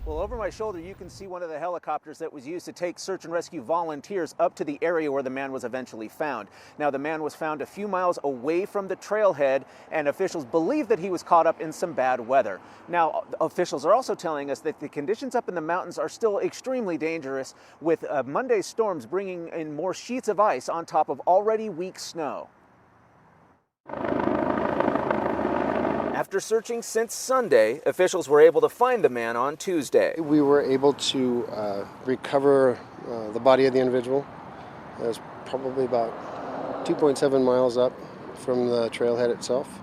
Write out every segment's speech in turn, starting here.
Well, over my shoulder, you can see one of the helicopters that was used to take search and rescue volunteers up to the area where the man was eventually found. Now, the man was found a few miles away from the trailhead, and officials believe that he was caught up in some bad weather. Now, officials are also telling us that the conditions up in the mountains are still extremely dangerous, with Monday's storms bringing in more sheets of ice on top of already weak snow. After searching since Sunday, officials were able to find the man on Tuesday. We were able to recover the body of the individual. It was probably about 2.7 miles up from the trailhead itself.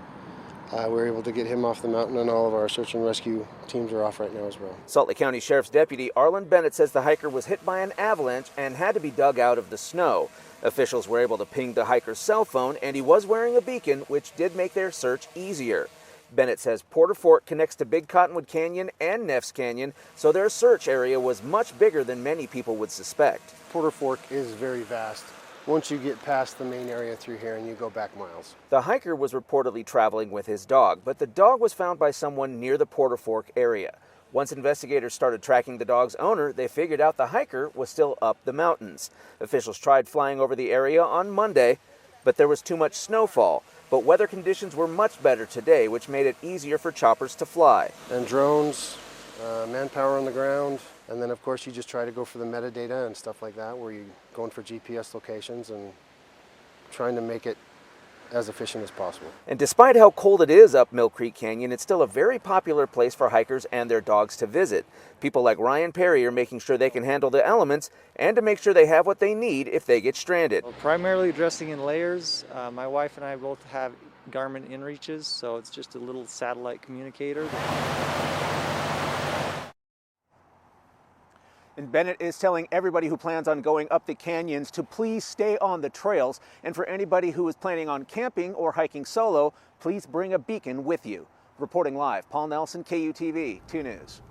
We were able to get him off the mountain, and all of our search and rescue teams are off right now as well. Salt Lake County Sheriff's Deputy Arlan Bennett says the hiker was hit by an avalanche and had to be dug out of the snow. Officials were able to ping the hiker's cell phone, and he was wearing a beacon, which did make their search easier. Bennett says Porter Fork connects to Big Cottonwood Canyon and Neffs Canyon, so their search area was much bigger than many people would suspect. Porter Fork is very vast once you get past the main area through here and you go back miles. The hiker was reportedly traveling with his dog, but the dog was found by someone near the Porter Fork area. Once investigators started tracking the dog's owner, they figured out the hiker was still up the mountains. Officials tried flying over the area on Monday, but there was too much snowfall. But weather conditions were much better today, which made it easier for choppers to fly. And drones, manpower on the ground, and then of course you just try to go for the metadata and stuff like that, where you're going for GPS locations and trying to make it as efficient as possible. And despite how cold it is up Millcreek Canyon, it's still a very popular place for hikers and their dogs to visit. People like Ryan Perry are making sure they can handle the elements and to make sure they have what they need if they get stranded. Well, primarily dressing in layers. My wife and I both have Garmin inReaches, so it's just a little satellite communicator. And Bennett is telling everybody who plans on going up the canyons to please stay on the trails. And for anybody who is planning on camping or hiking solo, please bring a beacon with you. Reporting live, Paul Nelson, KUTV 2 News.